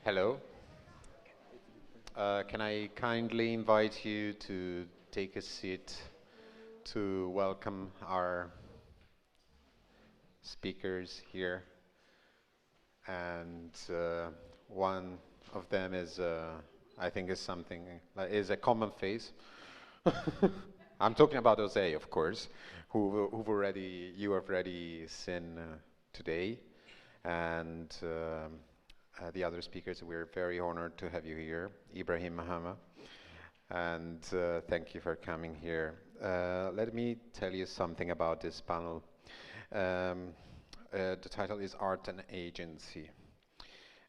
Hello. Can I kindly invite you to take a seat to welcome our speakers here? And one of them is, I think, is something is a common face. I'm talking about Osei, of course, you have already seen today, and the other speakers. We're very honored to have you here, Ibrahim Mahama, and thank you for coming here. Let me tell you something about this panel. Um, the title is Art and Agency,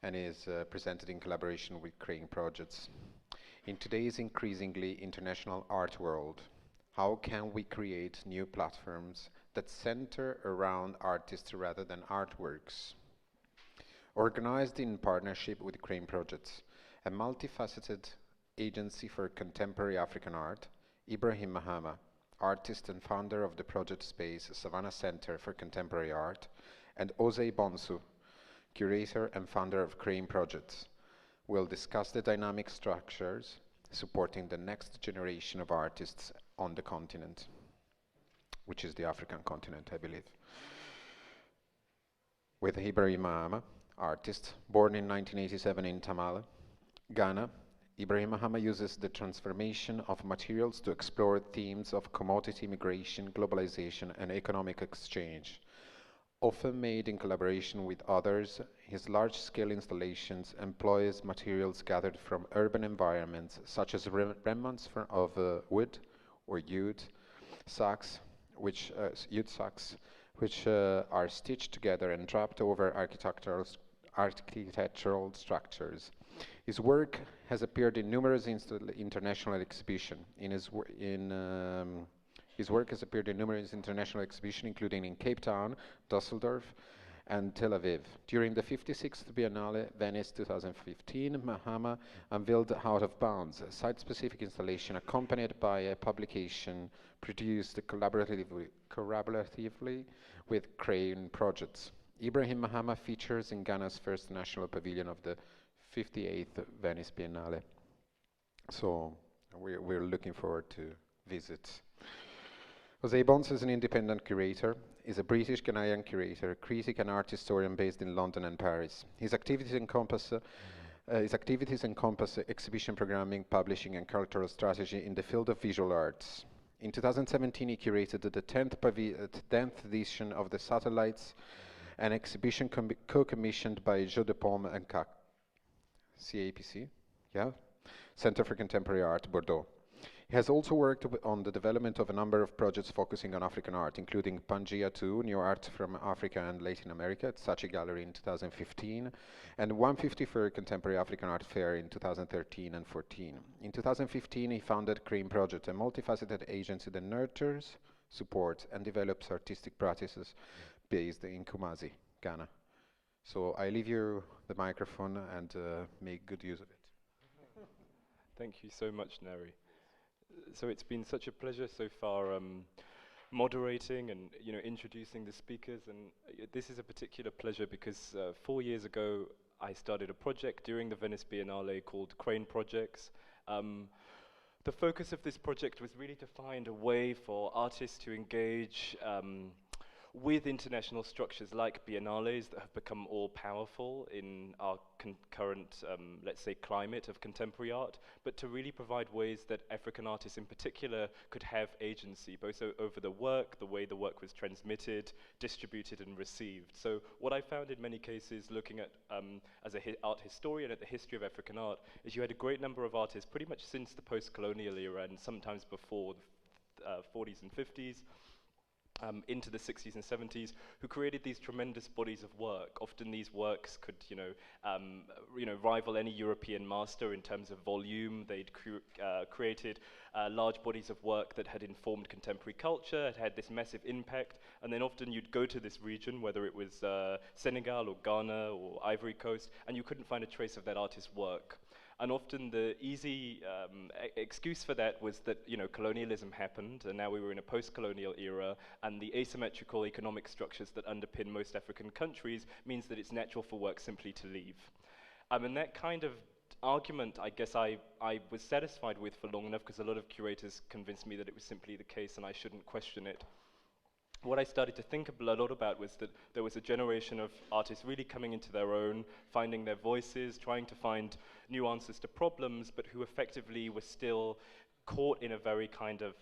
and is presented in collaboration with Crane Projects. In today's increasingly international art world, how can we create new platforms that center around artists rather than artworks? Organized in partnership with Crane Projects, a multifaceted agency for contemporary African art, Ibrahim Mahama, artist and founder of the project space Savannah Centre for Contemporary Art, and Osei Bonsu, curator and founder of Crane Projects, will discuss the dynamic structures supporting the next generation of artists on the continent, which is the African continent, I believe. With Ibrahim Mahama, artist, born in 1987 in Tamale, Ghana, Ibrahim Mahama uses the transformation of materials to explore themes of commodity migration, globalization, and economic exchange. Often made in collaboration with others, his large-scale installations employs materials gathered from urban environments, such as remnants of wood or jute sacks, which are stitched together and draped over architectural structures. His work has appeared in numerous international exhibitions. His work has appeared in numerous international exhibitions, including in Cape Town, Dusseldorf, and Tel Aviv. During the 56th Biennale, Venice 2015, Mahama unveiled Out of Bounds, a site-specific installation accompanied by a publication produced collaboratively with Crane Projects. Ibrahim Mahama features in Ghana's first national pavilion of the 58th Venice Biennale. So we're looking forward to visit. Osei Bonsu is an independent curator, is a British Ghanaian curator, critic and art historian based in London and Paris. His activities encompass exhibition programming, publishing and cultural strategy in the field of visual arts. In 2017 he curated the 10th edition of the Satellites, an exhibition co-commissioned by Jeux de Paume and CAPC, yeah? Center for Contemporary Art, Bordeaux. He has also worked on the development of a number of projects focusing on African art, including Pangea 2, New Art from Africa and Latin America at Saatchi Gallery in 2015, and 154 Contemporary African Art Fair in 2013 and 14. In 2015, he founded Crane Project, a multifaceted agency that nurtures, supports, and develops artistic practices based in Kumasi, Ghana. So I leave you the microphone and make good use of it. Thank you so much, Neri. So it's been such a pleasure so far moderating and introducing the speakers, and this is a particular pleasure because 4 years ago I started a project during the Venice Biennale called Crane Projects. The focus of this project was really to find a way for artists to engage with international structures like biennales that have become all powerful in our current, let's say, climate of contemporary art, but to really provide ways that African artists in particular could have agency, both over the work, the way the work was transmitted, distributed and received. So what I found in many cases, looking at, as an art historian at the history of African art, is you had a great number of artists pretty much since the post-colonial era and sometimes before the 40s and 50s, into the 60s and 70s, who created these tremendous bodies of work. Often these works could, rival any European master in terms of volume. They'd created large bodies of work that had informed contemporary culture, had this massive impact, and then often you'd go to this region, whether it was Senegal or Ghana or Ivory Coast, and you couldn't find a trace of that artist's work. And often the easy excuse for that was that colonialism happened, and now we were in a post-colonial era, and the asymmetrical economic structures that underpin most African countries means that it's natural for work simply to leave. And that kind of argument, I guess I was satisfied with for long enough, because a lot of curators convinced me that it was simply the case and I shouldn't question it. What I started to think a lot about was that there was a generation of artists really coming into their own, finding their voices, trying to find new answers to problems, but who effectively were still caught in a very kind of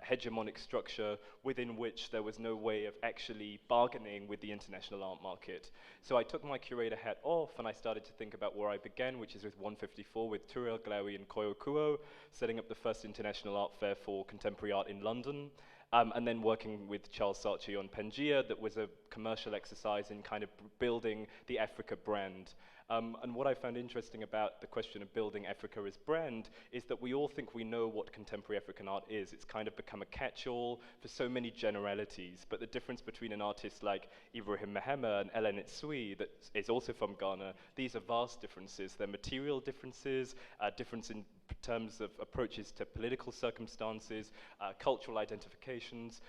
hegemonic structure within which there was no way of actually bargaining with the international art market. So I took my curator hat off and I started to think about where I began, which is with 154, with Turel Glaoui and Koyo Kuo, setting up the first international art fair for contemporary art in London. And then working with Charles Saatchi on Pangea, that was a commercial exercise in kind of building the Africa brand. And what I found interesting about the question of building Africa as brand is that we all think we know what contemporary African art is. It's kind of become a catch-all for so many generalities. But the difference between an artist like Ibrahim Mahama and Ellen Itsui, that is also from Ghana, these are vast differences. They're material differences, difference in terms of approaches to political circumstances, cultural identifications.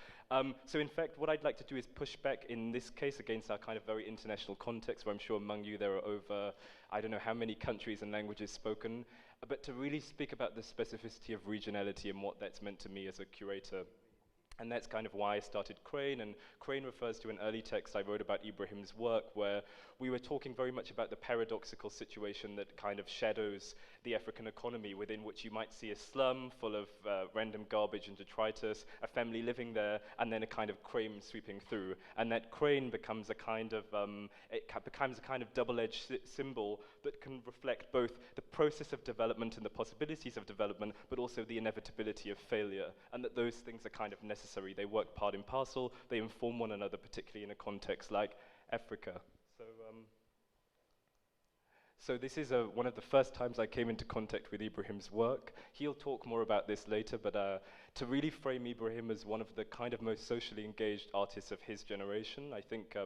So in fact, what I'd like to do is push back in this case against our kind of very international context, where I'm sure among you there are over, I don't know how many countries and languages spoken, but to really speak about the specificity of regionality and what that's meant to me as a curator. And that's kind of why I started Crane, and Crane refers to an early text I wrote about Ibrahim's work, where we were talking very much about the paradoxical situation that kind of shadows the African economy, within which you might see a slum full of random garbage and detritus, a family living there, and then a kind of crane sweeping through. And that crane becomes a kind of, double-edged symbol that can reflect both the process of development and the possibilities of development, but also the inevitability of failure, and that those things are kind of necessary. They work part and parcel, they inform one another, particularly in a context like Africa. So this is one of the first times I came into contact with Ibrahim's work. He'll talk more about this later, but to really frame Ibrahim as one of the kind of most socially engaged artists of his generation, I think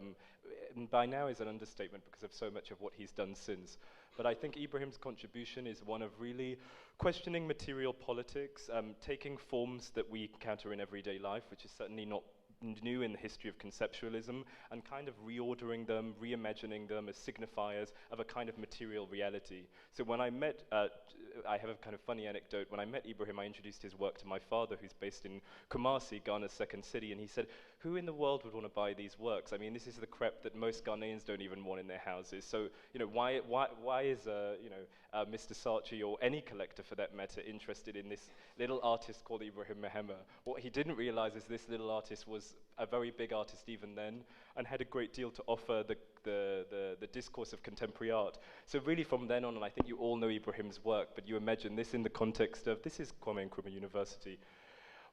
by now is an understatement because of so much of what he's done since. But I think Ibrahim's contribution is one of really questioning material politics, taking forms that we encounter in everyday life, which is certainly not new in the history of conceptualism, and kind of reordering them, reimagining them as signifiers of a kind of material reality. So when I met, I have a kind of funny anecdote. When I met Ibrahim, I introduced his work to my father, who's based in Kumasi, Ghana's second city, and he said, who in the world would want to buy these works? I mean, this is the crap that most Ghanaians don't even want in their houses. So, you know, why is, Mr. Saatchi, or any collector for that matter, interested in this little artist called Ibrahim Mahama? What he didn't realize is this little artist was a very big artist even then, and had a great deal to offer the discourse of contemporary art. So really from then on, and I think you all know Ibrahim's work, but you imagine this in the context of, this is Kwame Nkrumah University,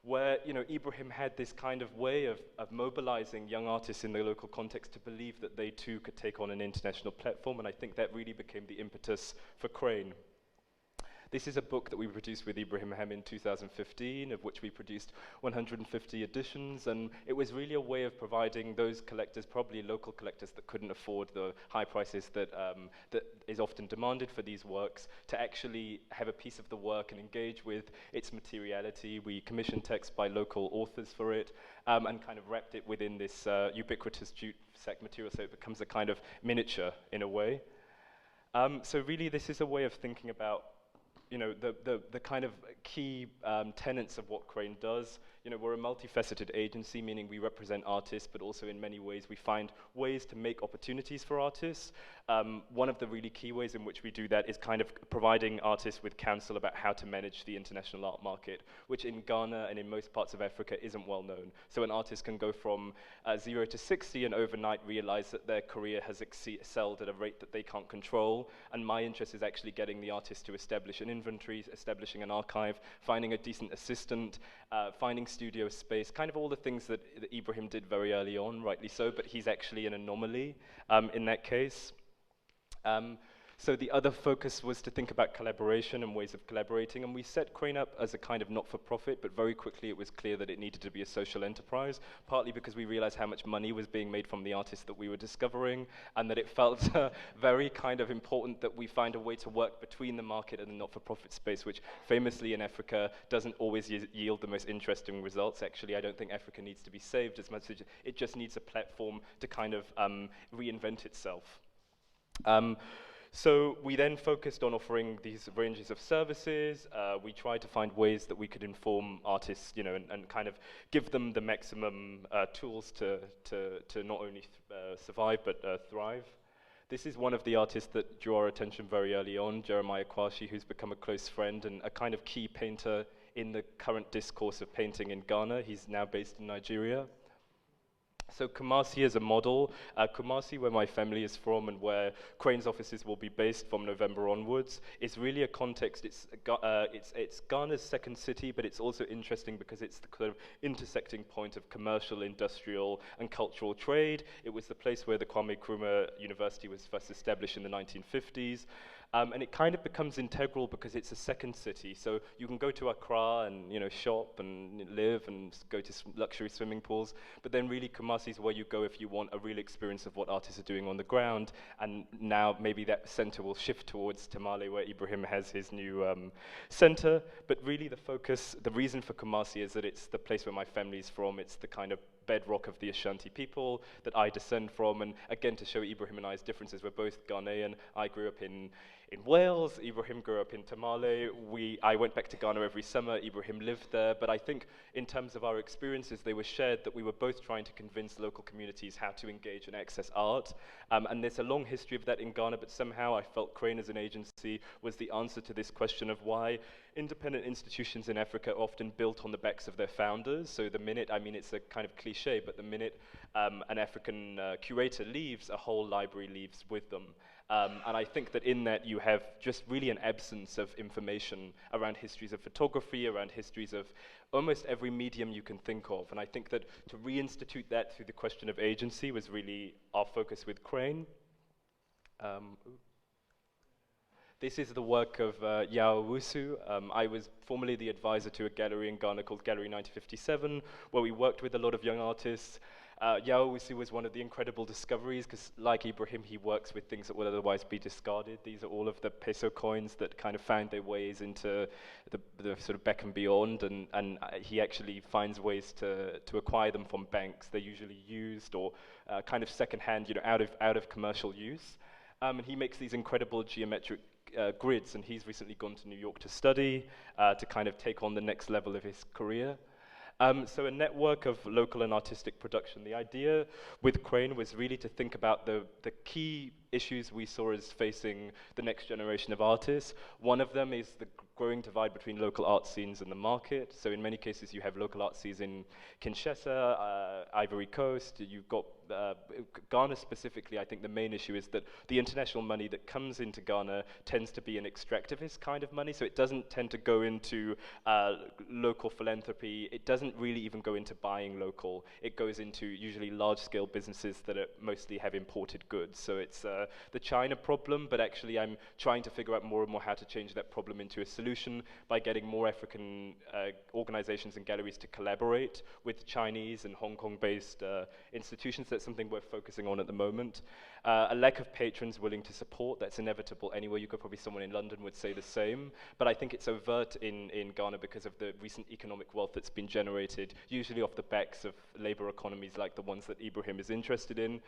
where, you know, Ibrahim had this kind of way of mobilizing young artists in the local context to believe that they too could take on an international platform, and I think that really became the impetus for Crane. This is a book that we produced with Ibrahim Mahama in 2015, of which we produced 150 editions, and it was really a way of providing those collectors, probably local collectors that couldn't afford the high prices that is often demanded for these works, to actually have a piece of the work and engage with its materiality. We commissioned text by local authors for it, and kind of wrapped it within this ubiquitous jute sack material, so it becomes a kind of miniature in a way. So really this is a way of thinking about, you know, the kind of key tenets of what Crane does. You know, we're a multifaceted agency, meaning we represent artists, but also in many ways we find ways to make opportunities for artists. One of the really key ways in which we do that is kind of providing artists with counsel about how to manage the international art market, which in Ghana and in most parts of Africa isn't well known. So an artist can go from 0 to 60 and overnight realize that their career has excelled at a rate that they can't control. And my interest is actually getting the artist to establish an inventory, establishing an archive, finding a decent assistant, finding studio space, kind of all the things that Ibrahim did very early on, rightly so, but he's actually an anomaly in that case. So the other focus was to think about collaboration and ways of collaborating, and we set Crane up as a kind of not-for-profit, but very quickly it was clear that it needed to be a social enterprise, partly because we realized how much money was being made from the artists that we were discovering, and that it felt very kind of important that we find a way to work between the market and the not-for-profit space, which famously in Africa doesn't always yield the most interesting results. Actually, I don't think Africa needs to be saved as much as it just needs a platform to kind of reinvent itself. So we then focused on offering these ranges of services. We tried to find ways that we could inform artists, you know, and kind of give them the maximum tools to not only survive but thrive. This is one of the artists that drew our attention very early on, Jeremiah Kwashi, who's become a close friend and a kind of key painter in the current discourse of painting in Ghana. He's now based in Nigeria. So Kumasi is a model. Kumasi, where my family is from and where Crane's offices will be based from November onwards, is really a context. It's Ghana's second city, but it's also interesting because it's the kind of intersecting point of commercial, industrial, and cultural trade. It was the place where the Kwame Nkrumah University was first established in the 1950s. And it kind of becomes integral because it's a second city. So you can go to Accra and, you know, shop and live and go to luxury swimming pools. But then really Kumasi is where you go if you want a real experience of what artists are doing on the ground. And now maybe that center will shift towards Tamale, where Ibrahim has his new center. But really the focus, the reason for Kumasi is that it's the place where my family is from. It's the kind of bedrock of the Ashanti people that I descend from. And again, to show Ibrahim and I's differences, we're both Ghanaian. I grew up in Wales, Ibrahim grew up in Tamale. I went back to Ghana every summer, Ibrahim lived there, but I think in terms of our experiences, they were shared that we were both trying to convince local communities how to engage and access art. And there's a long history of that in Ghana, but somehow I felt Crane as an agency was the answer to this question of why independent institutions in Africa are often built on the backs of their founders. So the minute, I mean, it's a kind of cliche, but the minute an African curator leaves, a whole library leaves with them. And I think that in that you have just really an absence of information around histories of photography, around histories of almost every medium you can think of. And I think that to reinstitute that through the question of agency was really our focus with Crane. This is the work of Yao Wusu. I was formerly the advisor to a gallery in Ghana called Gallery 1957, where we worked with a lot of young artists. Yao Wusu was one of the incredible discoveries because, like Ibrahim, he works with things that would otherwise be discarded. These are all of the peso coins that kind of found their ways into the sort of back and beyond, and he actually finds ways to acquire them from banks. They're usually used or kind of secondhand, you know, out of commercial use. And he makes these incredible geometric grids, and he's recently gone to New York to study, to kind of take on the next level of his career. So a network of local and artistic production. The idea with Crane was really to think about the key issues we saw as facing the next generation of artists. One of them is the growing divide between local art scenes and the market. So in many cases you have local art scenes in Kinshasa, Ivory Coast, you've got Ghana specifically. I think the main issue is that the international money that comes into Ghana tends to be an extractivist kind of money, so it doesn't tend to go into local philanthropy. It doesn't really even go into buying local. It goes into usually large-scale businesses that mostly have imported goods. So it's the China problem, but actually I'm trying to figure out more and more how to change that problem into a solution by getting more African organizations and galleries to collaborate with Chinese and Hong Kong-based institutions. That's something we're focusing on at the moment. A lack of patrons willing to support, that's inevitable anyway. You could probably, someone in London would say the same, but I think it's overt in Ghana because of the recent economic wealth that's been generated, usually off the backs of labor economies like the ones that Ibrahim is interested in.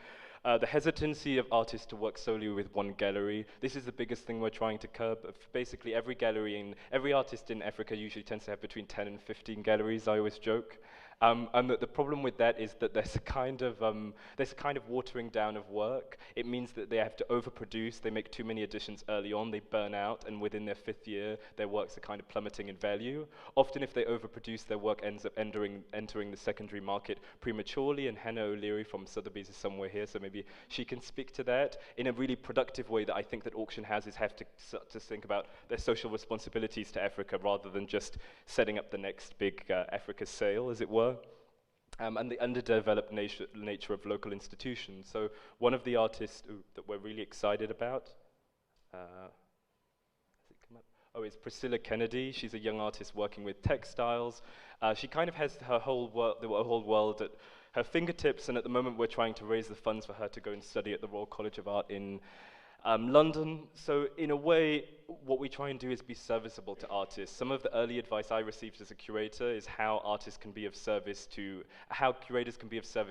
The hesitancy of artists to work solely with one gallery. This is the biggest thing we're trying to curb. Basically, every artist in Africa usually tends to have between 10 and 15 galleries, I always joke. And the problem with that is that there's a kind of watering down of work. It means that they have to overproduce, they make too many editions early on, they burn out, and within their 5th year, their works are kind of plummeting in value. Often if they overproduce, their work ends up entering the secondary market prematurely, and Hannah O'Leary from Sotheby's is somewhere here, so maybe she can speak to that in a really productive way that I think that auction houses have to think about their social responsibilities to Africa rather than just setting up the next big Africa sale, as it were. And the underdeveloped nature of local institutions. So one of the artists that we're really excited about, has it come up? Oh, it's Priscilla Kennedy. She's a young artist working with textiles. She kind of has the whole world at her fingertips, and at the moment we're trying to raise the funds for her to go and study at the Royal College of Art in London. So in a way, what we try and do is be serviceable to artists. Some of the early advice I received as a curator is how curators can be of service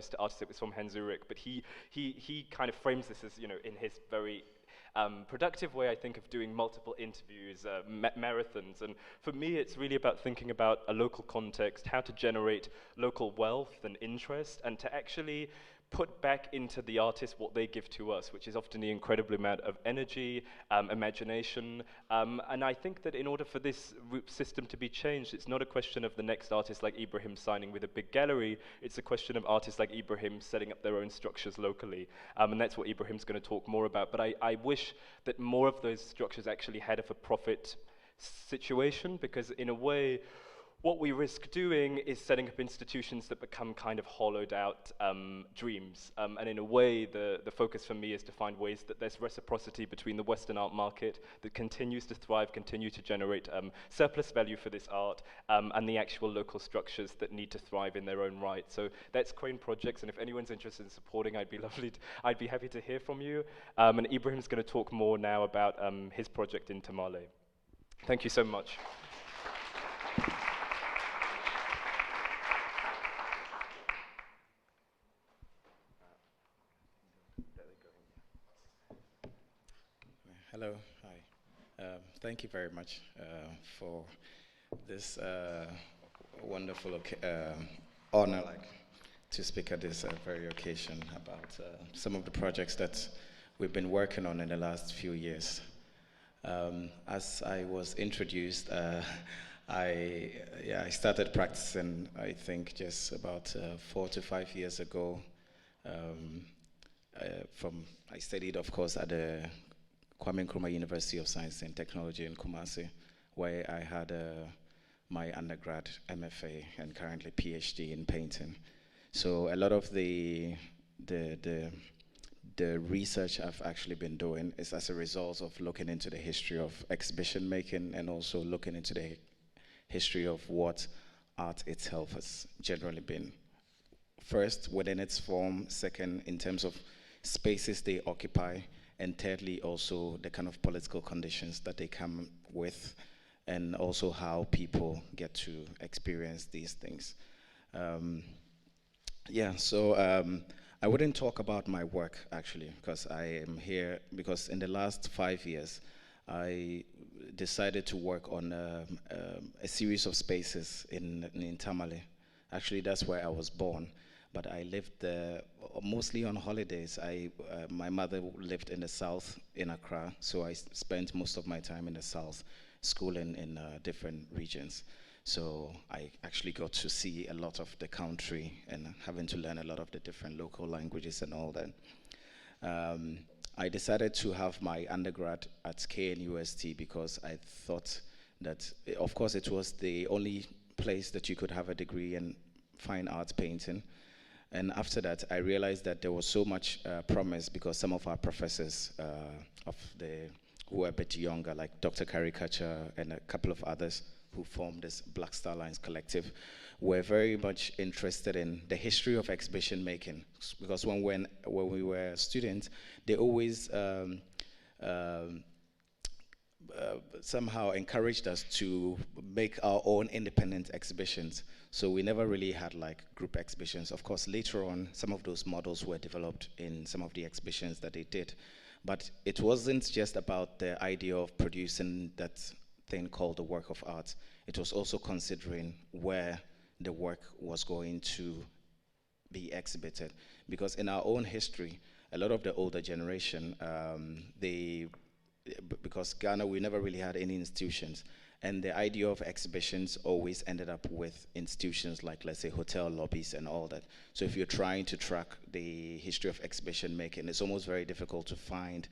to artists. It was from Hans Ulrich, but he kind of frames this as, you know, in his very productive way, I think, of doing multiple interviews, marathons. And for me, it's really about thinking about a local context, how to generate local wealth and interest, and to actually put back into the artists what they give to us, which is often the incredible amount of energy, imagination, and I think that in order for this system to be changed, it's not a question of the next artist like Ibrahim signing with a big gallery, it's a question of artists like Ibrahim setting up their own structures locally, and that's what Ibrahim's going to talk more about, but I wish that more of those structures actually had a for-profit situation, because in a way, what we risk doing is setting up institutions that become kind of hollowed out dreams. And in a way, the focus for me is to find ways that there's reciprocity between the Western art market that continues to thrive, continue to generate surplus value for this art, and the actual local structures that need to thrive in their own right. So that's Crane Projects, and if anyone's interested in supporting, I'd be happy to hear from you. And Ibrahim's going to talk more now about his project in Tamale. Thank you so much. Hello, hi. Thank you very much for this wonderful honor, to speak at this very occasion about some of the projects that we've been working on in the last few years. As I was introduced, I started practicing, I think, just about 4 to 5 years ago. I studied, of course, at the Kwame Nkrumah University of Science and Technology in Kumasi, where I had my undergrad, MFA, and currently PhD in painting. So a lot of the research I've actually been doing is as a result of looking into the history of exhibition making and also looking into the history of what art itself has generally been. First, within its form. Second, in terms of spaces they occupy. And thirdly, also the kind of political conditions that they come with, and also how people get to experience these things. I wouldn't talk about my work, actually, because I am here because in the last 5 years, I decided to work on a series of spaces in Tamale. Actually, that's where I was born. But I lived there mostly on holidays. My mother lived in the south in Accra, so I spent most of my time in the south, schooling in different regions. So I actually got to see a lot of the country and having to learn a lot of the different local languages and all that. I decided to have my undergrad at KNUST because I thought that, of course, it was the only place that you could have a degree in fine arts painting. And after that, I realized that there was so much promise because some of our professors who were a bit younger, like Dr. Caricature and a couple of others who formed this Black Star Lines collective, were very much interested in the history of exhibition making. Because when we were students, they always somehow encouraged us to make our own independent exhibitions. So we never really had like group exhibitions. Of course, later on, some of those models were developed in some of the exhibitions that they did. But it wasn't just about the idea of producing that thing called the work of art. It was also considering where the work was going to be exhibited. Because in our own history, a lot of the older generation, because Ghana, we never really had any institutions. And the idea of exhibitions always ended up with institutions like, let's say, hotel lobbies and all that. So if you're trying to track the history of exhibition making, it's almost very difficult to find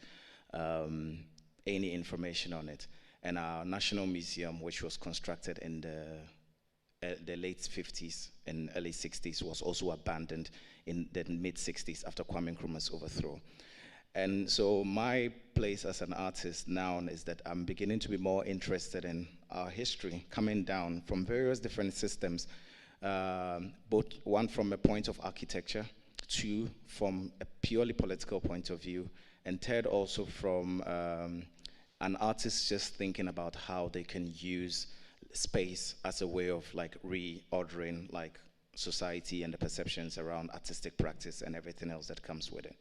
any information on it. And our National Museum, which was constructed in the late 50s and early 60s, was also abandoned in the mid 60s after Kwame Nkrumah's overthrow. And so my place as an artist now is that I'm beginning to be more interested in our history coming down from various different systems, both one from a point of architecture, two from a purely political point of view, and third also from an artist just thinking about how they can use space as a way of like reordering like society and the perceptions around artistic practice and everything else that comes with it.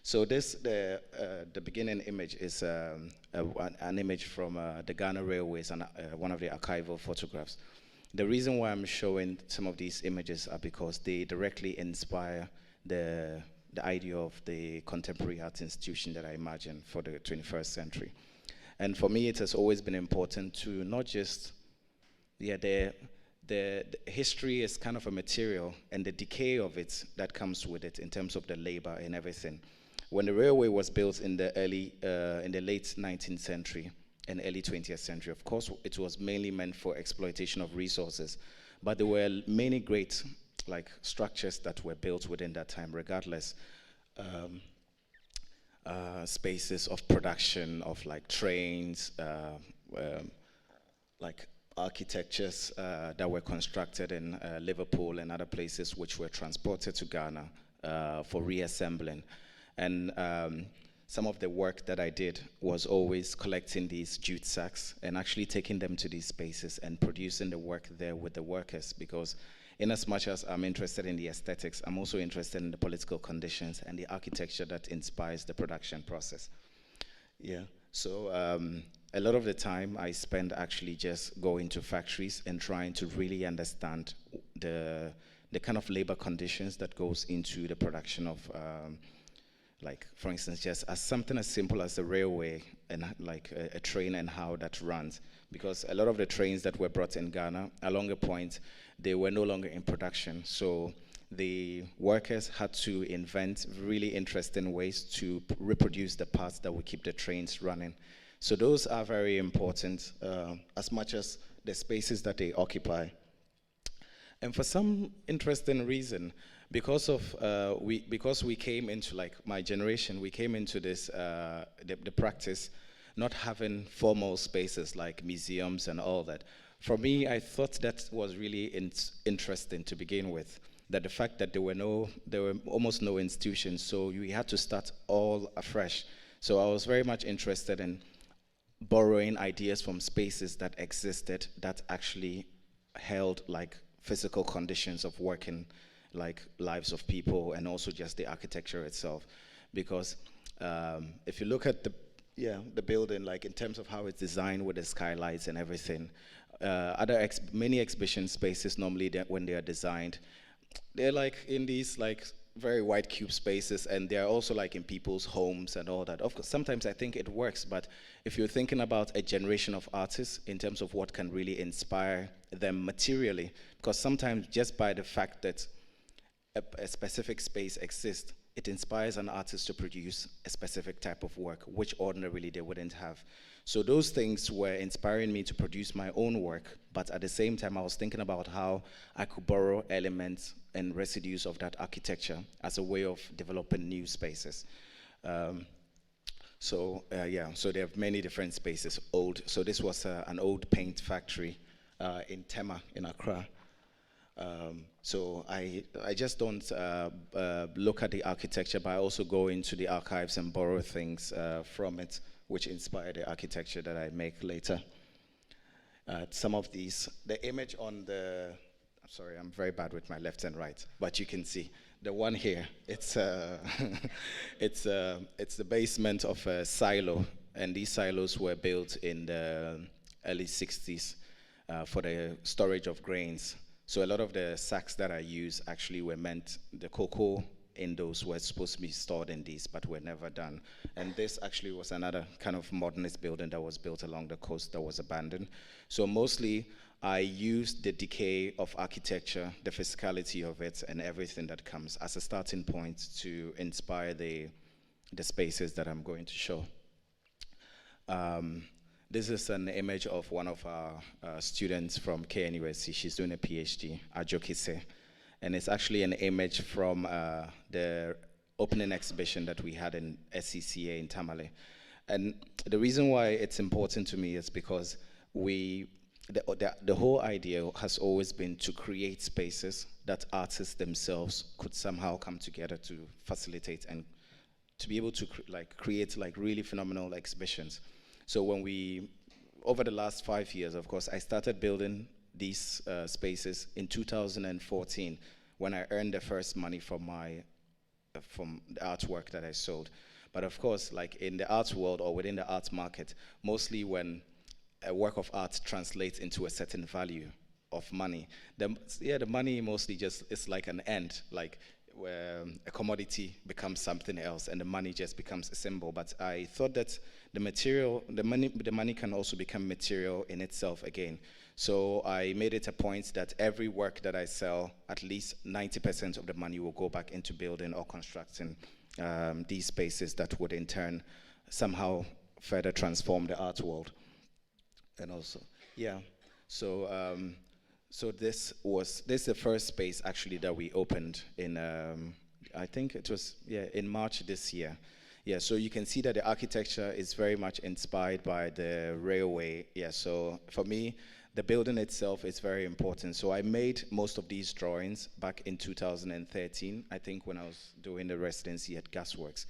So the beginning image is an image from the Ghana Railways and one of the archival photographs. The reason why I'm showing some of these images are because they directly inspire the idea of the contemporary art institution that I imagine for the 21st century. And for me, it has always been important to not just, the history is kind of a material, and the decay of it that comes with it in terms of the labor and everything. When the railway was built in the late 19th century and early 20th century, of course, it was mainly meant for exploitation of resources, but there were many great structures that were built within that time, regardless. Spaces of production of trains, architectures that were constructed in Liverpool and other places, which were transported to Ghana for reassembling. And some of the work that I did was always collecting these jute sacks and actually taking them to these spaces and producing the work there with the workers, because in as much as I'm interested in the aesthetics, I'm also interested in the political conditions and the architecture that inspires the production process. Yeah, so a lot of the time I spend actually just going to factories and trying to really understand the kind of labor conditions that goes into the production of, for instance, just as something as simple as the railway and a train and how that runs. Because a lot of the trains that were brought in Ghana, along a point, they were no longer in production. So the workers had to invent really interesting ways to reproduce the parts that would keep the trains running. So those are very important, as much as the spaces that they occupy. And for some interesting reason, because we came into, my generation, we came into this, the practice, not having formal spaces like museums and all that. For me, I thought that was really interesting to begin with, that the fact that there were almost no institutions, so we had to start all afresh. So I was very much interested in borrowing ideas from spaces that existed that actually held physical conditions of working lives of people, and also just the architecture itself. Because if you look at the building, in terms of how it's designed with the skylights and everything, many exhibition spaces normally when they are designed, they're in these very wide cube spaces, and they're also in people's homes and all that. Of course, sometimes I think it works, but if you're thinking about a generation of artists in terms of what can really inspire them materially, because sometimes just by the fact that a specific space exists, it inspires an artist to produce a specific type of work, which ordinarily they wouldn't have. So those things were inspiring me to produce my own work, but at the same time, I was thinking about how I could borrow elements and residues of that architecture as a way of developing new spaces. So they have many different spaces. So this was an old paint factory in Tema, in Accra. So I just don't look at the architecture, but I also go into the archives and borrow things from it, which inspire the architecture that I make later. Some of these, the image on the, sorry, I'm very bad with my left and right, but you can see the one here. It's it's the basement of a silo, and these silos were built in the early 60s for the storage of grains. So a lot of the sacks that I use actually were meant, the cocoa in those were supposed to be stored in these, but were never done. And this actually was another kind of modernist building that was built along the coast that was abandoned. So mostly I used the decay of architecture, the physicality of it, and everything that comes as a starting point to inspire the spaces that I'm going to show. This is an image of one of our students from KNUSC. She's doing a PhD, Ajokise. And it's actually an image from the opening exhibition that we had in SCCA in Tamale. And the reason why it's important to me is because the whole idea has always been to create spaces that artists themselves could somehow come together to facilitate and to be able to create really phenomenal exhibitions. So when over the last 5 years, of course, I started building these spaces in 2014 when I earned the first money from my from the artwork that I sold. But of course, like in the arts world or within the arts market, mostly when a work of art translates into a certain value of money, the money mostly just is like an end, like where a commodity becomes something else and the money just becomes a symbol. But I thought that the money can also become material in itself again. So I made it a point that every work that I sell, at least 90% of the money will go back into building or constructing these spaces that would in turn somehow further transform the art world. And also, yeah, so this is the first space actually that we opened in, I think it was, yeah, in March this year. Yeah, so you can see that the architecture is very much inspired by the railway. Yeah, so for me, the building itself is very important. So I made most of these drawings back in 2013, I think, when I was doing the residency at Gasworks.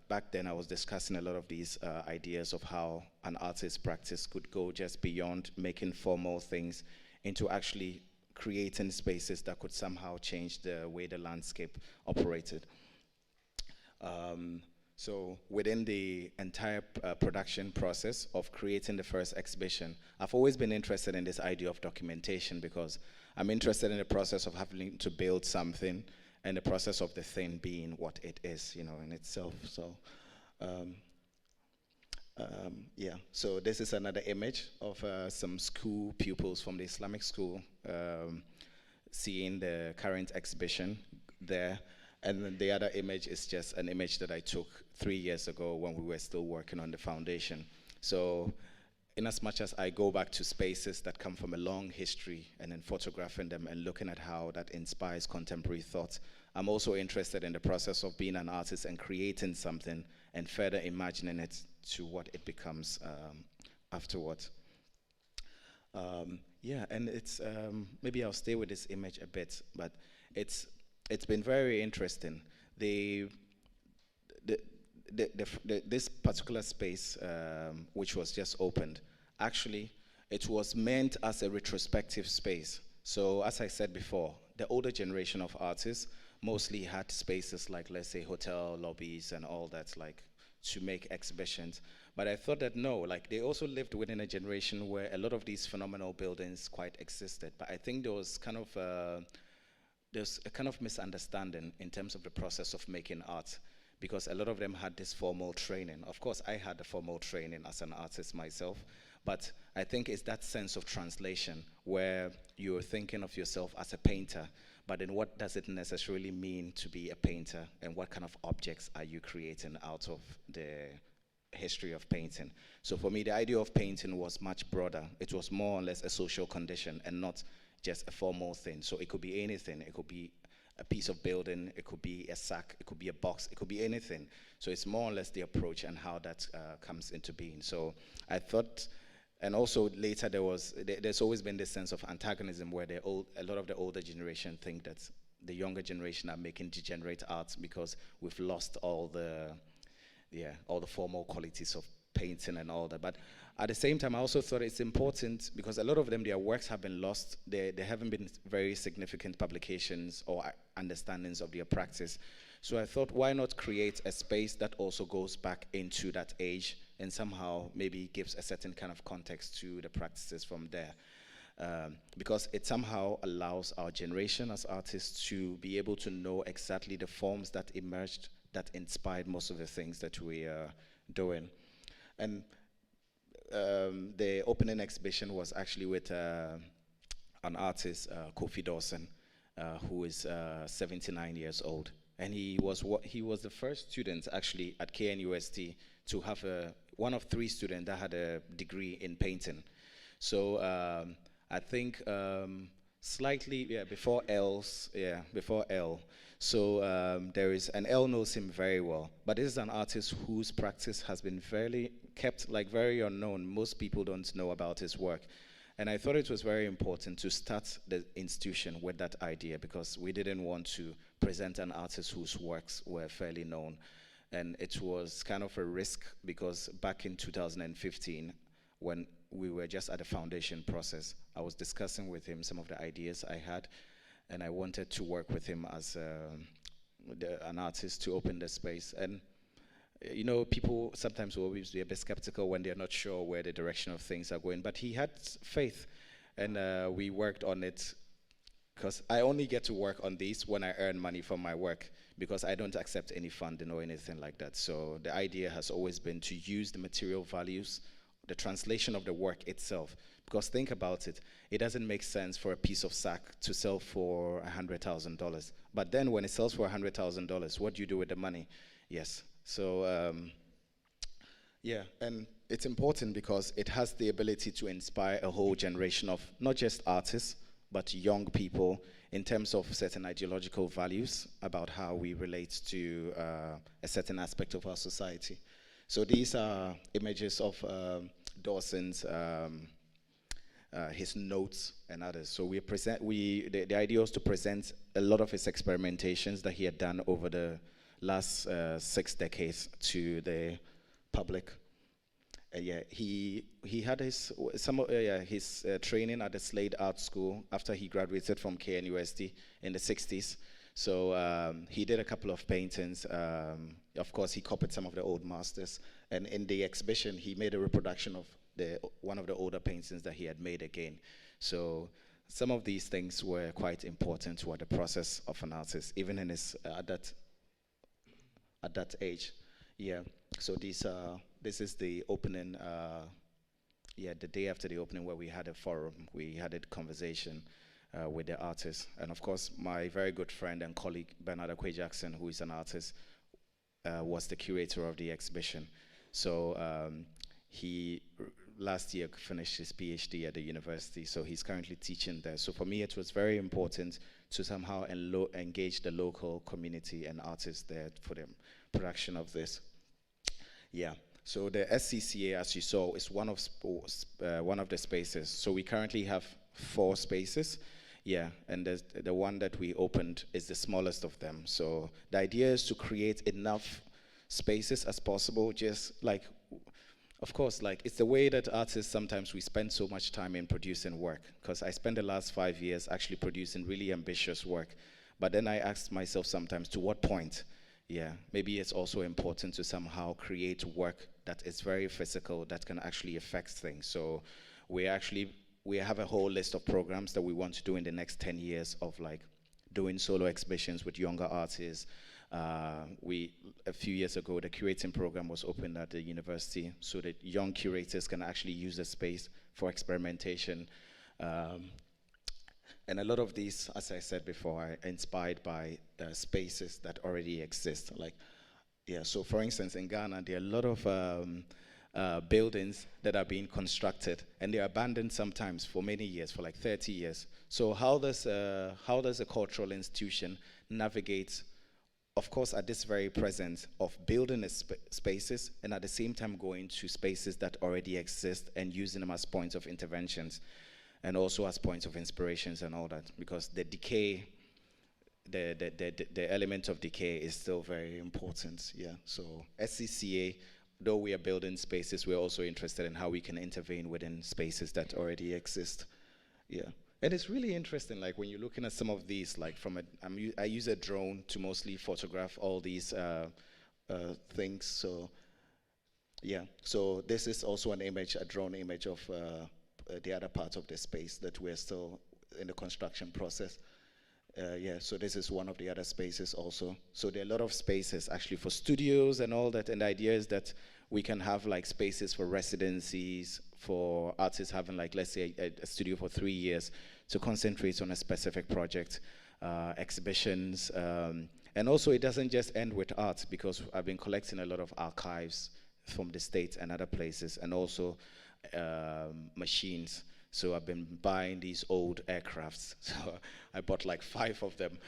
Back then I was discussing a lot of these ideas of how an artist's practice could go just beyond making formal things into actually creating spaces that could somehow change the way the landscape operated. So within the entire production process of creating the first exhibition, I've always been interested in this idea of documentation, because I'm interested in the process of having to build something and the process of the thing being what it is, you know, in itself. So, yeah, so this is another image of some school pupils from the Islamic school seeing the current exhibition there. And then the other image is just an image that I took 3 years ago when we were still working on the foundation. So in as much as I go back to spaces that come from a long history and then photographing them and looking at how that inspires contemporary thought, I'm also interested in the process of being an artist and creating something and further imagining it to what it becomes afterwards. Yeah, and it's, maybe I'll stay with this image a bit, but it's been very interesting. This particular space, which was just opened, actually, it was meant as a retrospective space. So as I said before, the older generation of artists mostly had spaces like, let's say, hotel lobbies and all that, like, to make exhibitions. But I thought that no, like, they also lived within a generation where a lot of these phenomenal buildings quite existed. But I think there was kind of there's a kind of misunderstanding in terms of the process of making art, because a lot of them had this formal training. Of course, I had a formal training as an artist myself, but I think it's that sense of translation where you're thinking of yourself as a painter, but then what does it necessarily mean to be a painter, and what kind of objects are you creating out of the history of painting? So for me, the idea of painting was much broader. It was more or less a social condition and not just a formal thing. So it could be anything. It could be a piece of building, it could be a sack, it could be a box, it could be anything. So it's more or less the approach and how that comes into being. So I thought, and also later there's always been this sense of antagonism where a lot of the older generation think that the younger generation are making degenerate art because we've lost all the formal qualities of painting and all that. But at the same time, I also thought it's important because a lot of them, their works have been lost. There haven't been very significant publications or understandings of their practice. So I thought, why not create a space that also goes back into that age and somehow maybe gives a certain kind of context to the practices from there. Because it somehow allows our generation as artists to be able to know exactly the forms that emerged, that inspired most of the things that we are doing. And the opening exhibition was actually with an artist, Kofi Dawson, who is 79 years old. And he was the first student actually at KNUST to have one of 3 students that had a degree in painting. So I think slightly before L. So there is, and L knows him very well, but this is an artist whose practice has been kept very unknown. Most people don't know about his work. And I thought it was very important to start the institution with that idea because we didn't want to present an artist whose works were fairly known. And it was kind of a risk because back in 2015, when we were just at the foundation process, I was discussing with him some of the ideas I had, and I wanted to work with him as an artist to open the space. And you know, people sometimes will always be a bit skeptical when they're not sure where the direction of things are going. But he had faith, and we worked on it, because I only get to work on these when I earn money from my work, because I don't accept any funding or anything like that. So the idea has always been to use the material values, the translation of the work itself. Because think about it, it doesn't make sense for a piece of sack to sell for $100,000. But then when it sells for $100,000, what do you do with the money? Yes. So yeah, and it's important because it has the ability to inspire a whole generation of not just artists, but young people in terms of certain ideological values about how we relate to a certain aspect of our society. So these are images of Dawson's, his notes and others. So the idea was to present a lot of his experimentations that he had done over the last 6 decades to the public. Yeah, he had his training at the Slade Art School after he graduated from KNUST in the 60s. So he did a couple of paintings. Of course, he copied some of the old masters. And in the exhibition, he made a reproduction of one of the older paintings that he had made again. So some of these things were quite important to the process of an artist, even in his at that age. Yeah. So this is the opening. The day after the opening, where we had a forum, we had a conversation with the artist, and of course, my very good friend and colleague Bernard Akwe Jackson, who is an artist, was the curator of the exhibition. So he last year finished his PhD at the university, so he's currently teaching there. So for me, it was very important to somehow engage the local community and artists there for the production of this. Yeah. So the SCCA, as you saw, is one of the spaces. So we currently have 4 spaces. Yeah, and the one that we opened is the smallest of them. So the idea is to create enough spaces as possible, just like, of course, like it's the way that artists sometimes we spend so much time in producing work, because I spent the last 5 years actually producing really ambitious work. But then I asked myself sometimes, to what point? Yeah, maybe it's also important to somehow create work that is very physical, that can actually affect things. So we have a whole list of programs that we want to do in the next 10 years of like doing solo exhibitions with younger artists. A few years ago, the curating program was opened at the university so that young curators can actually use the space for experimentation. And a lot of these, as I said before, are inspired by spaces that already exist. Like, yeah, so for instance, in Ghana, there are a lot of buildings that are being constructed, and they're abandoned sometimes for many years, for like 30 years. So how does a cultural institution navigate, of course, at this very present of building spaces and at the same time going to spaces that already exist and using them as points of interventions and also as points of inspirations and all that, because the decay, the element of decay is still very important. Yeah. So SCCA, though we are building spaces, we're also interested in how we can intervene within spaces that already exist. Yeah. And it's really interesting, like when you're looking at some of these, like I use a drone to mostly photograph all these things. So yeah, so this is also an image, a drone image of the other part of the space that we're still in the construction process. Yeah, so this is one of the other spaces also. So there are a lot of spaces actually for studios and all that, and the idea is that we can have like spaces for residencies, for artists having like, let's say, a studio for 3 years to concentrate on a specific project, exhibitions, and also it doesn't just end with art, because I've been collecting a lot of archives from the States and other places, and also machines. So I've been buying these old aircrafts. So I bought like 5 of them.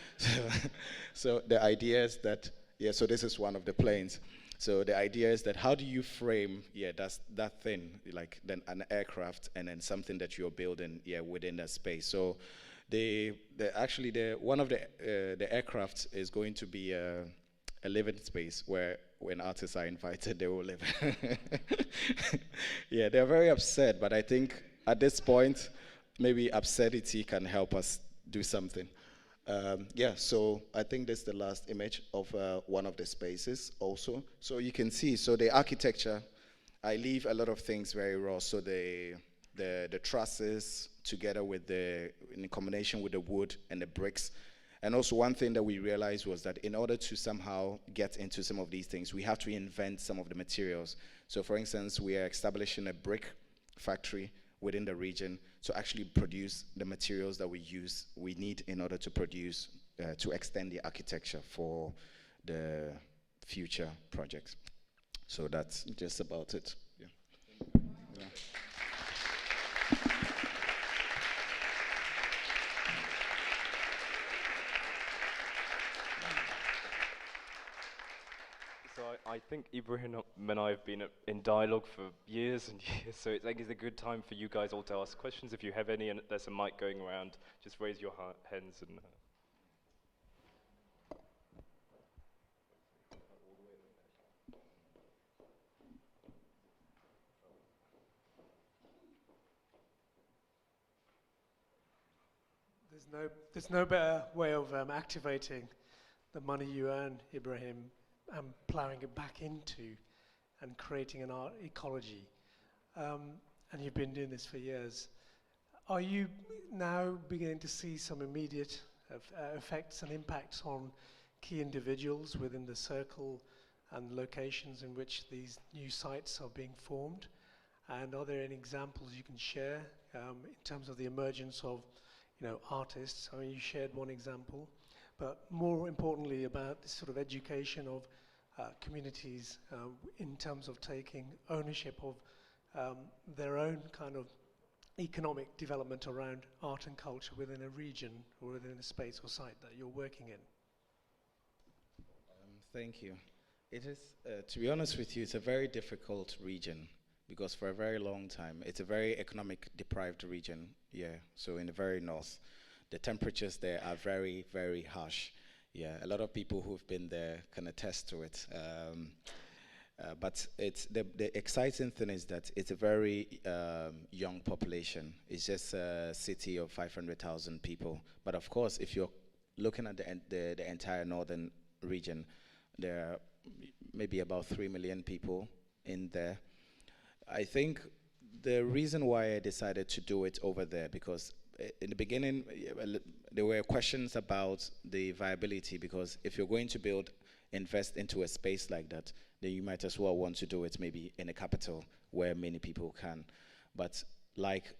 So the idea is that, yeah, so this is one of the planes. So the idea is that how do you frame, yeah, that thing, like then an aircraft and then something that you're building, yeah, within that space. So one of the aircraft is going to be a living space where when artists are invited, they will live. Yeah, they're very upset, but I think at this point, maybe absurdity can help us do something. Yeah, so I think this is the last image of one of the spaces also. So you can see, so the architecture, I leave a lot of things very raw. So the trusses together with in combination with the wood and the bricks. And also one thing that we realized was that in order to somehow get into some of these things, we have to invent some of the materials. So for instance, we are establishing a brick factory within the region to actually produce the materials that we need in order to produce, to extend the architecture for the future projects. So that's just about it. Yeah. Yeah. So I think Ibrahim and I have been in dialogue for years and years, so it's a good time for you guys all to ask questions. If you have any, and there's a mic going around, just raise your hands and... There's no better way of activating the money you earn, Ibrahim, and ploughing it back into and creating an art ecology. And you've been doing this for years. Are you now beginning to see some immediate effects and impacts on key individuals within the circle and locations in which these new sites are being formed? And are there any examples you can share in terms of the emergence of artists? I mean, you shared one example, but more importantly about this sort of education of communities in terms of taking ownership of their own kind of economic development around art and culture within a region or within a space or site that you're working in. Thank you. It is, to be honest with you, it's a very difficult region because for a very long time, it's a very economic deprived region, yeah, so in the very north. The temperatures there are very, very harsh. Yeah, a lot of people who've been there can attest to it. But it's the exciting thing is that it's a very young population. It's just a city of 500,000 people. But of course, if you're looking at the entire northern region, there are maybe about 3 million people in there. I think the reason why I decided to do it over there, because in the beginning, there were questions about the viability, because if you're going to invest into a space like that, then you might as well want to do it maybe in a capital where many people can. But like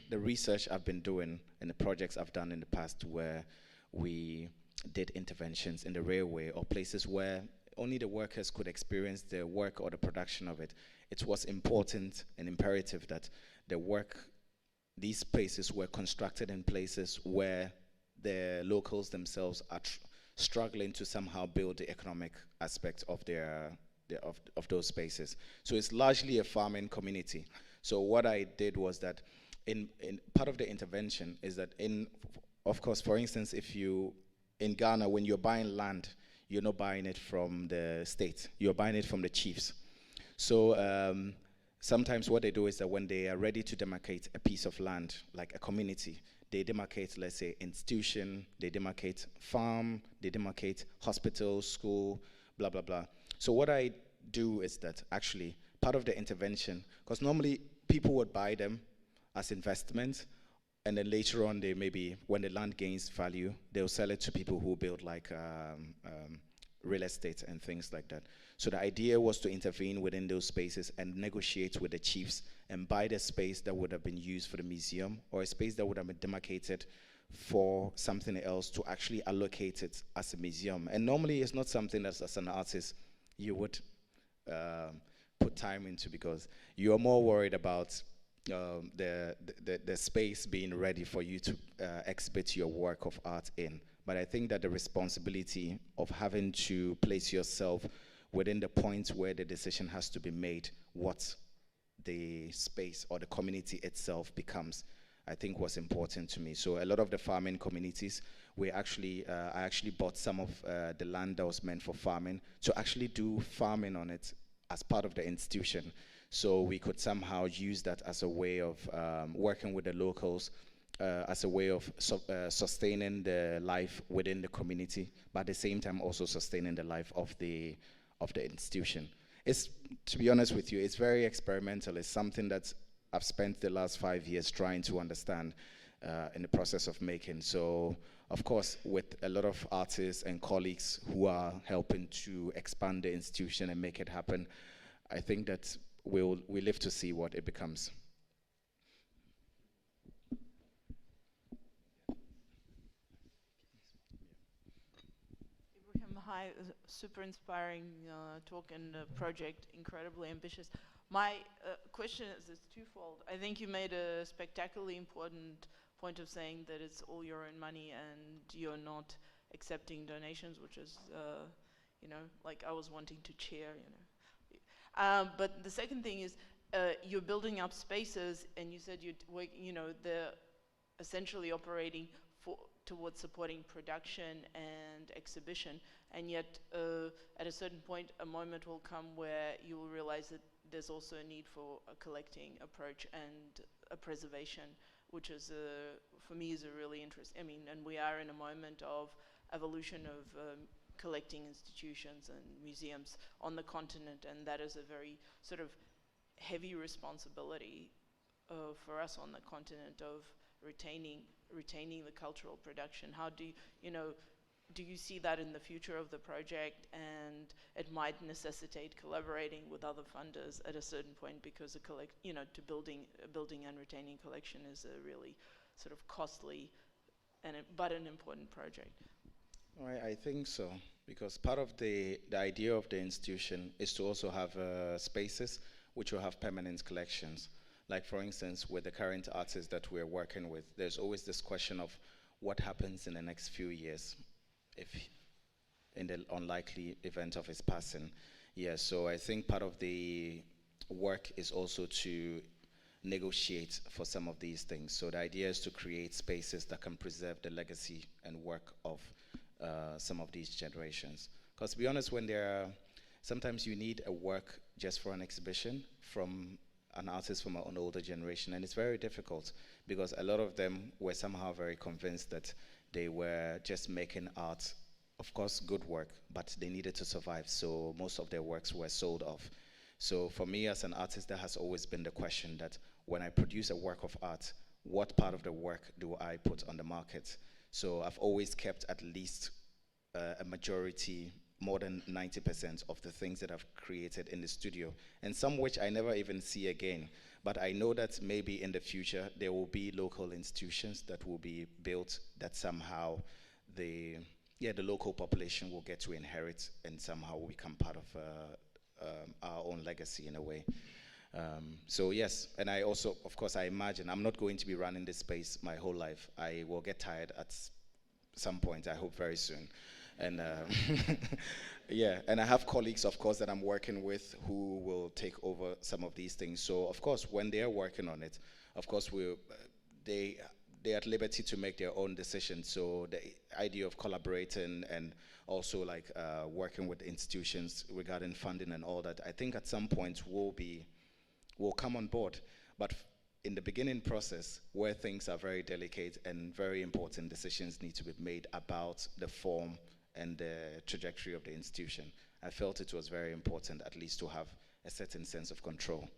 the research I've been doing and the projects I've done in the past where we did interventions in the railway or places where only the workers could experience the work or the production of it, it was important and imperative that these spaces were constructed in places where the locals themselves are struggling to somehow build the economic aspect of of those spaces. So it's largely a farming community. So what I did was that in part of the intervention is that of course, for instance, in Ghana, when you're buying land, you're not buying it from the state, you're buying it from the chiefs. So sometimes what they do is that when they are ready to demarcate a piece of land, like a community, they demarcate, let's say, institution, they demarcate farm, they demarcate hospital, school, blah, blah, blah. So what I do is that actually part of the intervention, because normally people would buy them as investment, and then later on, they maybe, when the land gains value, they'll sell it to people who build like real estate and things like that. So the idea was to intervene within those spaces and negotiate with the chiefs and buy the space that would have been used for the museum or a space that would have been demarcated for something else to actually allocate it as a museum. And normally it's not something that as an artist you would put time into, because you are more worried about the space being ready for you to exhibit your work of art in. But I think that the responsibility of having to place yourself within the point where the decision has to be made, what the space or the community itself becomes, I think was important to me. So a lot of the farming communities, I actually bought some of the land that was meant for farming to actually do farming on it as part of the institution. So we could somehow use that as a way of working with the locals as a way of sustaining the life within the community, but at the same time also sustaining the life of the institution. It's, to be honest with you, it's very experimental. It's something that I've spent the last 5 years trying to understand in the process of making. So, of course, with a lot of artists and colleagues who are helping to expand the institution and make it happen, I think that we live to see what it becomes. Ibrahim, hi, super inspiring talk and project, incredibly ambitious. My question is twofold. I think you made a spectacularly important point of saying that it's all your own money and you're not accepting donations, which is, you know, like I was wanting to cheer, you know. But the second thing is you're building up spaces, and you said you know, they're essentially operating towards supporting production and exhibition, and yet at a certain point a moment will come where you will realize that there's also a need for a collecting approach and a preservation, which is for me is a really interesting, I mean, and we are in a moment of evolution of collecting institutions and museums on the continent, and that is a very sort of heavy responsibility for us on the continent of retaining the cultural production. How do you know, do you see that in the future of the project, and it might necessitate collaborating with other funders at a certain point, because you know, to building and retaining collection is a really sort of costly but an important project. I think so, because part of the idea of the institution is to also have spaces which will have permanent collections. Like, for instance, with the current artists that we're working with, there's always this question of what happens in the next few years, if in the unlikely event of his passing. Yeah, so I think part of the work is also to negotiate for some of these things. So the idea is to create spaces that can preserve the legacy and work of some of these generations. Because to be honest, sometimes you need a work just for an exhibition from an artist from an older generation, and it's very difficult because a lot of them were somehow very convinced that they were just making art, of course good work, but they needed to survive, so most of their works were sold off. So for me as an artist, that has always been the question, that when I produce a work of art, what part of the work do I put on the market? So I've always kept at least a majority, more than 90% of the things that I've created in the studio, and some which I never even see again. But I know that maybe in the future there will be local institutions that will be built that somehow the local population will get to inherit and somehow will become part of our own legacy in a way. So yes, and I also, of course, I imagine I'm not going to be running this space my whole life. I will get tired at some point, I hope very soon. And yeah, and I have colleagues, of course, that I'm working with who will take over some of these things. So, of course, when they're working on it, of course, they're at liberty to make their own decisions. So the idea of collaborating and also like working with institutions regarding funding and all that, I think at some point will come on board. But in the beginning process, where things are very delicate and very important decisions need to be made about the form and the trajectory of the institution, I felt it was very important at least to have a certain sense of control.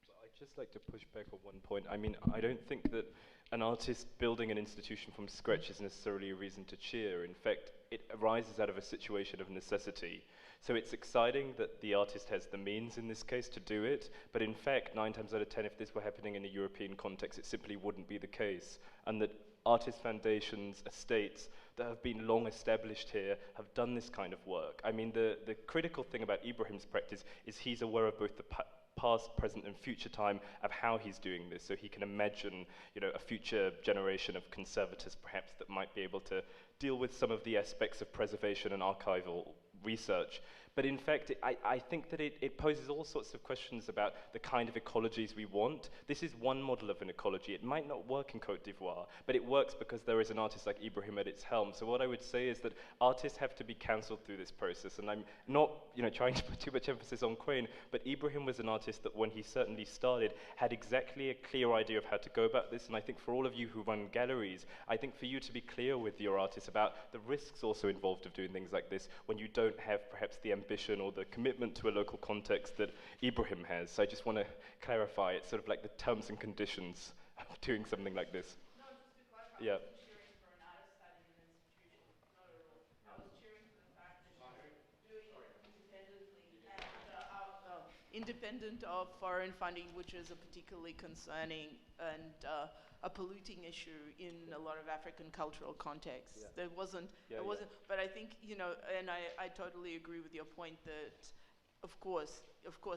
I'd just like to push back on one point. I mean, I don't think that an artist building an institution from scratch is necessarily a reason to cheer. In fact, it arises out of a situation of necessity. So it's exciting that the artist has the means in this case to do it, but in fact, 9 times out of 10, if this were happening in a European context, it simply wouldn't be the case. And that artist foundations, estates that have been long established here have done this kind of work. I mean, the critical thing about Ibrahim's practice is he's aware of both the past, present, and future time of how he's doing this, so he can imagine, you know, a future generation of conservators perhaps that might be able to deal with some of the aspects of preservation and archival research. But in fact, I think that it poses all sorts of questions about the kind of ecologies we want. This is one model of an ecology. It might not work in Côte d'Ivoire, but it works because there is an artist like Ibrahim at its helm. So what I would say is that artists have to be counseled through this process. And I'm not trying to put too much emphasis on Crane, but Ibrahim was an artist that when he certainly started had exactly a clear idea of how to go about this. And I think for all of you who run galleries, I think for you to be clear with your artists about the risks also involved of doing things like this when you don't have perhaps the ambition or the commitment to a local context that Ibrahim has. So I just want to clarify, it's sort of like the terms and conditions of doing something like this. No, just to clarify, Yeah. I wasn't cheering for an artist starting an institution. Not at all. I was cheering for the fact that you're doing it independently and independent of foreign funding, which is a particularly concerning and a polluting issue in a lot of African cultural contexts. Yeah. There wasn't, but I think, and I totally agree with your point that, of course,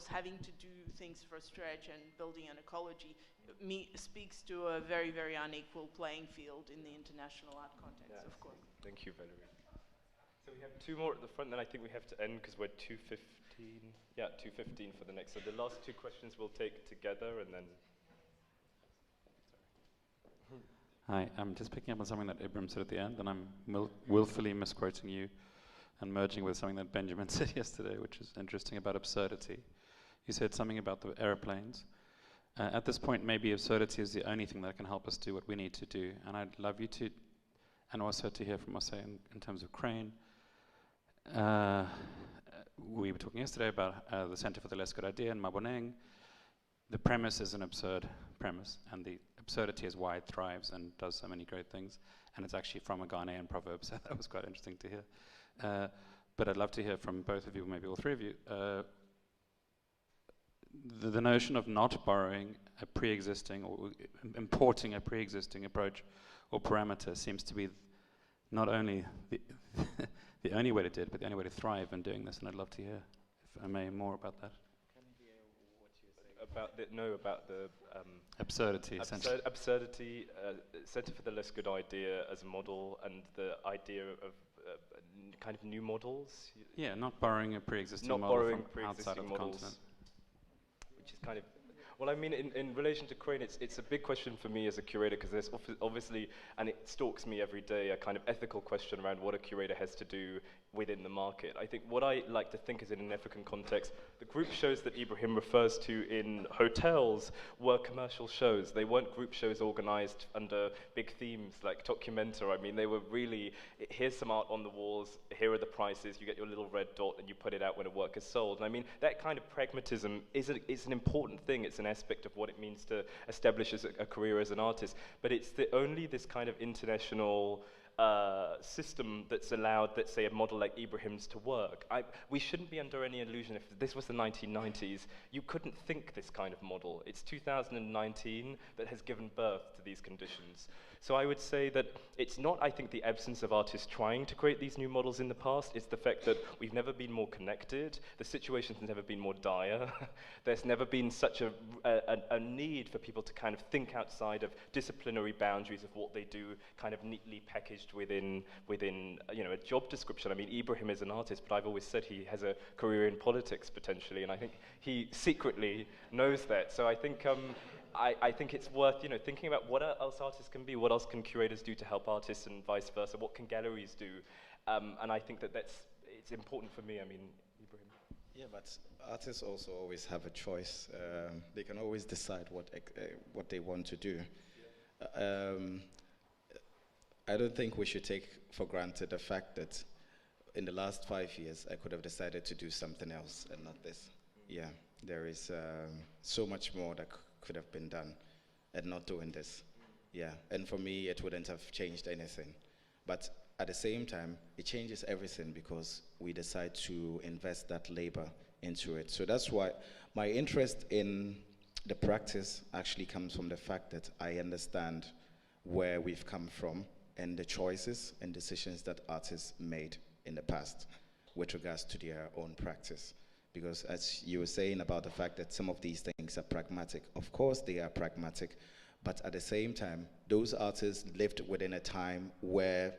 having to do things for a stretch and building an ecology speaks to a very, very unequal playing field in the international art context, of course. Thank you, Valerie. So we have two more at the front, then I think we have to end because we're 2:15. Yeah, 2:15 for the next. So the last two questions we'll take together and then... Hi, I'm just picking up on something that Ibrahim said at the end, and I'm willfully misquoting you and merging with something that Benjamin said yesterday, which is interesting about absurdity. You said something about the aeroplanes. At this point, maybe absurdity is the only thing that can help us do what we need to do, and I'd love you to, and also to hear from Osei in terms of Crane. We were talking yesterday about the Centre for the Less Good Idea in Maboneng. The premise is an absurd premise, and the absurdity is why it thrives and does so many great things. And it's actually from a Ghanaian proverb, so that was quite interesting to hear. But I'd love to hear from both of you, maybe all three of you. The notion of not borrowing a pre-existing or importing a pre-existing approach or parameter seems to be not only the only way to do it, but the only way to thrive in doing this. And I'd love to hear, if I may, more about that. About the absurdity, essentially. Absurdity, Centre for the Less Good Idea as a model, and the idea of kind of new models. Yeah, not borrowing a pre-existing model from outside of the continent. Which is kind of, well, I mean, in relation to Crane, it's a big question for me as a curator, because there's obviously, and it stalks me every day, a kind of ethical question around what a curator has to do within the market. I think what I like to think is in an African context, the group shows that Ibrahim refers to in hotels were commercial shows. They weren't group shows organized under big themes like Documenta. I mean, they were really, here's some art on the walls, here are the prices, you get your little red dot and you put it out when a work is sold. And I mean, that kind of pragmatism is an important thing. It's an aspect of what it means to establish as a career as an artist. But it's only this kind of international system that's allowed, let's say, a model like Ibrahim's to work. We shouldn't be under any illusion. If this was the 1990s, you couldn't think this kind of model. It's 2019 that has given birth to these conditions. So I would say that it's not, I think, the absence of artists trying to create these new models in the past. It's the fact that we've never been more connected. The situation's never been more dire. There's never been such a need for people to kind of think outside of disciplinary boundaries of what they do, kind of neatly packaged within a job description. I mean, Ibrahim is an artist, but I've always said he has a career in politics potentially, and I think he secretly knows that. So I think I think it's worth thinking about what else artists can be, what else can curators do to help artists, and vice versa. What can galleries do? And I think it's important for me. I mean, Ibrahim. Yeah, but artists also always have a choice. They can always decide what they want to do. I don't think we should take for granted the fact that in the last 5 years I could have decided to do something else and not this. Yeah, there is so much more that could have been done and not doing this. Yeah, and for me it wouldn't have changed anything. But at the same time, it changes everything because we decide to invest that labor into it. So that's why my interest in the practice actually comes from the fact that I understand where we've come from and the choices and decisions that artists made in the past with regards to their own practice. Because as you were saying about the fact that some of these things are pragmatic, of course they are pragmatic, but at the same time, those artists lived within a time where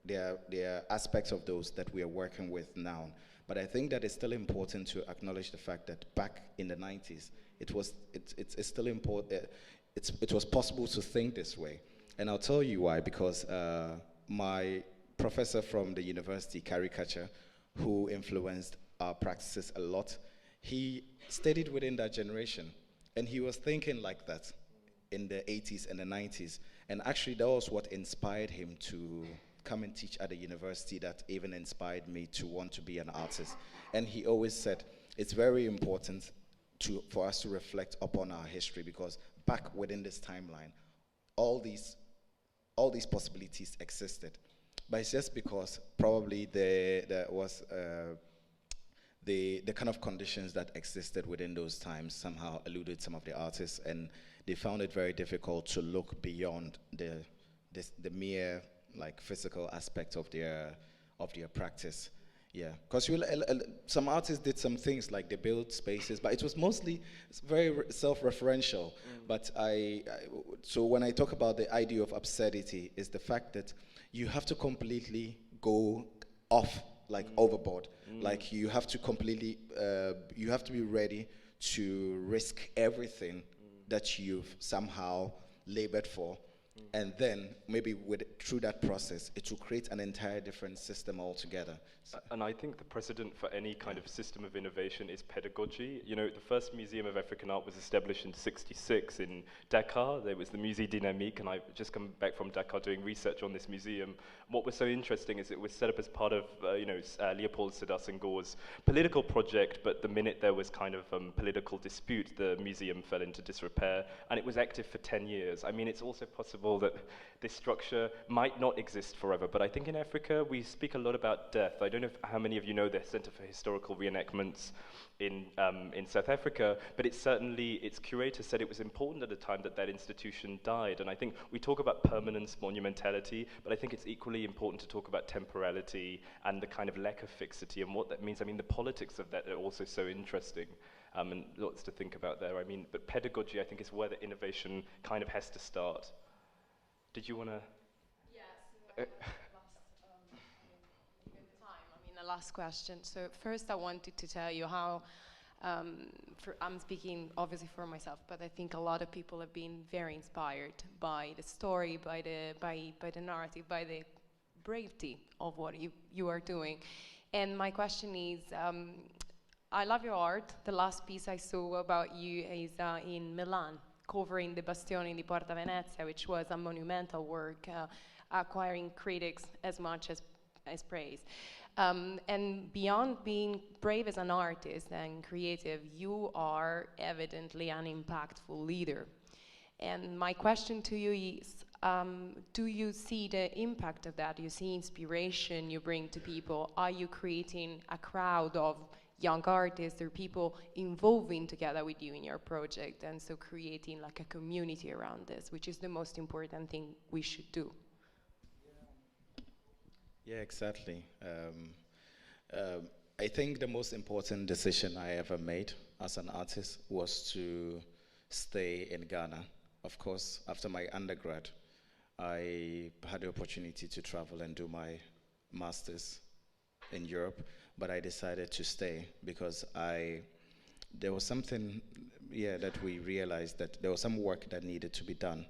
there are aspects of those that we are working with now But I think that it's still important to acknowledge the fact that back in the 90s, it's still important. It was possible to think this way, and I'll tell you why. Because my professor from the university, caricature, who influenced our practices a lot, he studied within that generation, and he was thinking like that in the 80s and the 90s. And actually, that was what inspired him to come and teach at a university, that even inspired me to want to be an artist. And he always said, it's very important for us to reflect upon our history, because back within this timeline, all these possibilities existed. But it's just because probably there was the kind of conditions that existed within those times somehow eluded some of the artists, and they found it very difficult to look beyond the mere like physical aspect of their practice. Yeah, because some artists did some things like they built spaces, but it was mostly very self-referential. But so when I talk about the idea of absurdity, is the fact that you have to completely go off, like overboard. Like you have to completely, you have to be ready to risk everything that you've somehow labored for. And then maybe through that process, it will create an entire different system altogether. And I think the precedent for any kind of system of innovation is pedagogy. You know, the first Museum of African Art was established in ⁻66 in Dakar. There was the Musée Dynamique, and I've just come back from Dakar doing research on this museum. What was so interesting is it was set up as part of, Leopold Sédar Senghor's political project, but the minute there was kind of political dispute, the museum fell into disrepair, and it was active for 10 years. I mean, it's also possible that this structure might not exist forever, but I think in Africa we speak a lot about death. I don't know how many of you know the Centre for Historical Reenactments in South Africa, but its curator said it was important at the time that institution died. And I think we talk about permanence, monumentality, but I think it's equally important to talk about temporality and the kind of lack of fixity and what that means. I mean, the politics of that are also so interesting. And lots to think about there. I mean, but pedagogy, I think, is where the innovation kind of has to start. Did you want to? Yes. The last question. So first, I wanted to tell you how. I'm speaking obviously for myself, but I think a lot of people have been very inspired by the story, by the narrative, by the bravery of what you are doing. And my question is, I love your art. The last piece I saw about you is in Milan, covering the Bastioni di Porta Venezia, which was a monumental work, acquiring critics as much as praise. And beyond being brave as an artist and creative, you are evidently an impactful leader. And my question to you is, do you see the impact of that? Do you see inspiration you bring to people? Are you creating a crowd of young artists or people involving together with you in your project, and so creating like a community around this, which is the most important thing we should do? Yeah, exactly. I think the most important decision I ever made as an artist was to stay in Ghana. Of course, after my undergrad, I had the opportunity to travel and do my master's in Europe, but I decided to stay because there was something, that we realized that there was some work that needed to be done,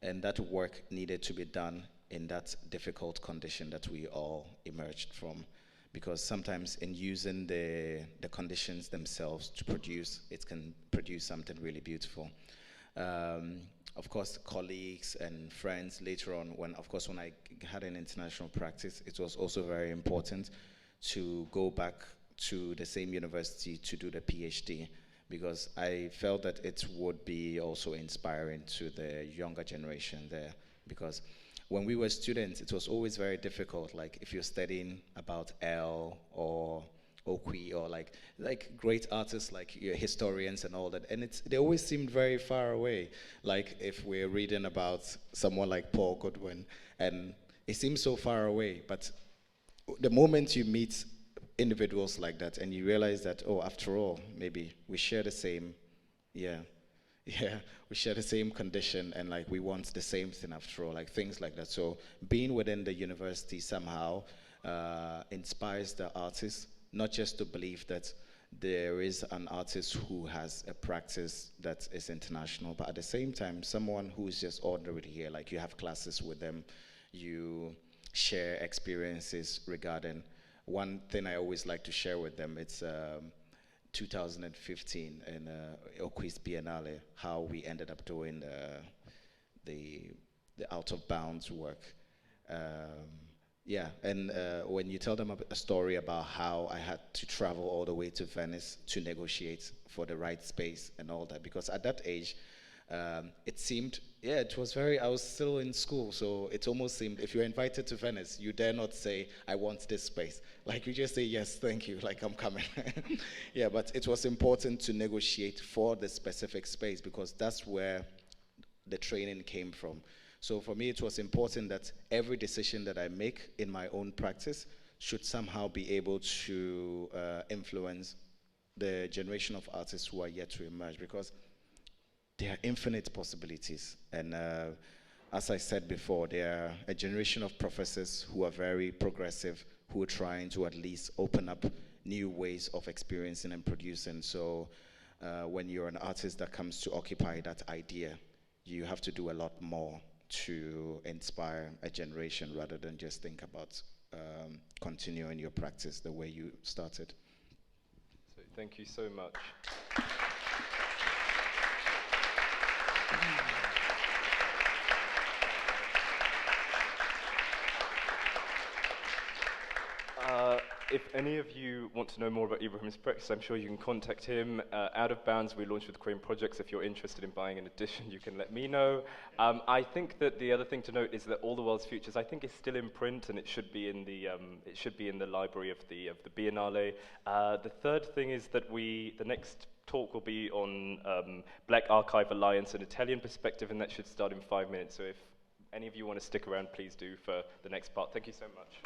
and that work needed to be done in that difficult condition that we all emerged from. Because sometimes in using the conditions themselves to produce, it can produce something really beautiful. Of course, colleagues and friends later on, when I had an international practice, it was also very important to go back to the same university to do the PhD, because I felt that it would be also inspiring to the younger generation there. Because when we were students, it was always very difficult, like if you're studying about L or Okwi or like great artists like historians and all that, and they always seemed very far away. Like if we're reading about someone like Paul Goodwin, and it seems so far away, but the moment you meet individuals like that and you realize that, oh, after all, maybe we share the same, we share the same condition, and like we want the same thing after all, like things like that. So being within the university somehow inspires the artists not just to believe that there is an artist who has a practice that is international, but at the same time, someone who is just ordinary here, like you have classes with them, you share experiences regarding. One thing I always like to share with them, it's 2015 in Oquis Biennale, how we ended up doing the out of bounds work. Yeah, and when you tell them a story about how I had to travel all the way to Venice to negotiate for the right space and all that, because at that age, it seemed, yeah, it was I was still in school, so it almost seemed, if you're invited to Venice, you dare not say, I want this space. Like, you just say, yes, thank you, like, I'm coming. Yeah, but it was important to negotiate for the specific space, because that's where the training came from. So for me, it was important that every decision that I make in my own practice should somehow be able to influence the generation of artists who are yet to emerge, because there are infinite possibilities. And as I said before, there are a generation of professors who are very progressive, who are trying to at least open up new ways of experiencing and producing. So when you're an artist that comes to occupy that idea, you have to do a lot more to inspire a generation rather than just think about continuing your practice the way you started. So thank you so much. If any of you want to know more about Ibrahim's practice, I'm sure you can contact him. Out of Bounds, we launched with Crane Projects. If you're interested in buying an edition, you can let me know. I think that the other thing to note is that All the World's Futures, I think, is still in print, and it should be in the library of the Biennale. The third thing is that the next talk will be on Black Archive Alliance, an Italian perspective, and that should start in 5 minutes. So if any of you want to stick around, please do for the next part. Thank you so much.